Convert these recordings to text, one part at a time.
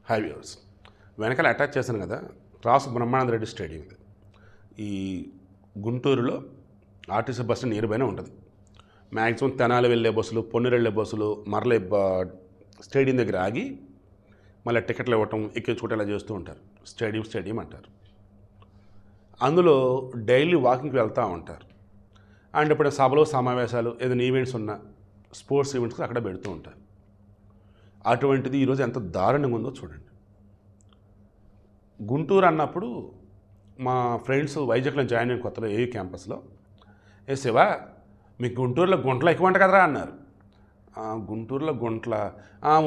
High viewers, వెనకాల attach చేశాను కదా, రాసు బ్రహ్మానంద రెడ్డి స్టేడియం ఇది. ఈ గుంటూరులో ఆర్టీసీ బస్సు నియర్ బైనే ఉంటుంది. మ్యాక్సిమం తెనాలి వెళ్ళే బస్సులు, పొన్నూరు వెళ్ళే బస్సులు మరలే స్టేడియం దగ్గర ఆగి మళ్ళీ టికెట్లు ఇవ్వటం, ఎక్కించుకోవటం ఇలా చేస్తూ ఉంటారు. స్టేడియం అంటారు. అందులో డైలీ వాకింగ్కి వెళ్తూ ఉంటారు. అండ్ ఇప్పుడు సభలు సమావేశాలు ఏదైనా ఈవెంట్స్ ఉన్నా, స్పోర్ట్స్ ఈవెంట్స్ అక్కడ పెడుతూ ఉంటారు. అటువంటిది ఈరోజు ఎంత దారుణంగా ఉందో చూడండి. గుంటూరు అన్నప్పుడు మా ఫ్రెండ్స్ వైజాగ్లో జాయిన్ అయిన కొత్తలో ఏయూ క్యాంపస్లో, ఏ శివ మీకు గుంటూరులో గుంటలు ఎక్కువ అంట కదరా అన్నారు. గుంటూరులో గుంటల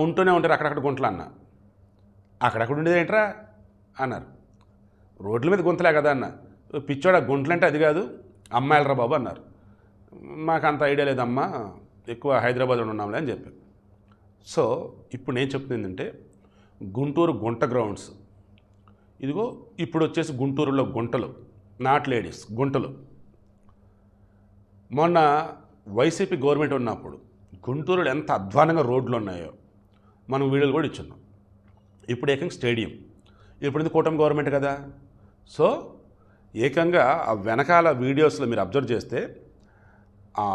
ఉంటూనే ఉంటారు, అక్కడక్కడ గుంటలు అన్నా. అక్కడక్కడ ఉండేది ఏంట్రా అన్నారు. రోడ్ల మీద గుంతలే కదా అన్న. పిచ్చోడా గుంటలంటే అది కాదు, అమ్మాయిలరా బాబు అన్నారు. మాకు అంత ఐడియా లేదమ్మా, ఎక్కువ హైదరాబాద్లో ఉన్నాంలే అని చెప్పాను. సో ఇప్పుడు నేను చెప్తుంది ఏంటంటే, గుంటూరు గుంట గ్రౌండ్స్ ఇదిగో ఇప్పుడు వచ్చేసి గుంటూరులో గుంటలు, నాట్ లేడీస్ గుంటలు. మొన్న వైసీపీ గవర్నమెంట్ ఉన్నప్పుడు గుంటూరులో ఎంత అధ్వానంగా రోడ్లు ఉన్నాయో మనం వీడియోలు కూడా ఇచ్చున్నాం. ఇప్పుడు ఏకంగా స్టేడియం, ఇప్పుడు ఇది కూటమి గవర్నమెంట్ కదా. సో ఏకంగా ఆ వెనకాల వీడియోస్లో మీరు అబ్జర్వ్ చేస్తే ఆ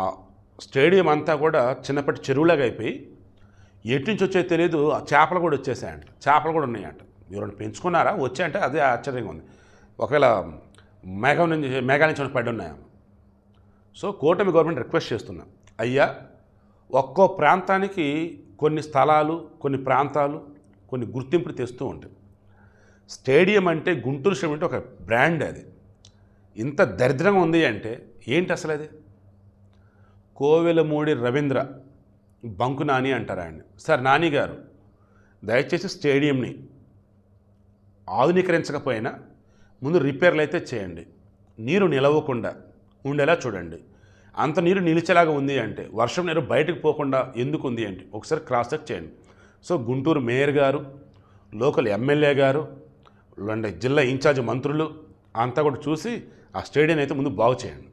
స్టేడియం అంతా కూడా చిన్నప్పటి చెరువులాగా అయిపోయి, ఎటు నుంచి వచ్చే తెలియదు, ఆ చేపలు కూడా వచ్చేసాయంట, చేపలు కూడా ఉన్నాయంట. ఎవరైనా పెంచుకున్నారా వచ్చాయంటే అదే ఆశ్చర్యంగా ఉంది. ఒకవేళ మేఘాల నుంచి పడి ఉన్నాయా. సో కూటమి గవర్నమెంట్ రిక్వెస్ట్ చేస్తున్నా, అయ్యా ఒక్కో ప్రాంతానికి కొన్ని స్థలాలు, కొన్ని ప్రాంతాలు, కొన్ని గుర్తింపులు తెస్తూ ఉంటాయి. స్టేడియం అంటే గుంటూరు స్టేడియం అంటే ఒక బ్రాండ్. అది ఇంత దరిద్రంగా ఉంది అంటే ఏంటి అసలు అది? కోవెలమూడి రవీంద్ర బంకు నాని అంటారా అండి. సార్ నాని గారు, దయచేసి స్టేడియంని ఆధునీకరించకపోయినా ముందు రిపేర్లు అయితే చేయండి. నీరు నిలవకుండా ఉండేలా చూడండి. అంత నీరు నిలిచేలాగా ఉంది అంటే, వర్షం నీరు బయటకు పోకుండా ఎందుకు ఉంది అంటే ఒకసారి క్రాస్ చెక్ చేయండి. సో గుంటూరు మేయర్ గారు, లోకల్ ఎమ్మెల్యే గారు, జిల్లా ఇన్ఛార్జ్ మంత్రులు అంతా కూడా చూసి ఆ స్టేడియం అయితే ముందు బాగు చేయండి.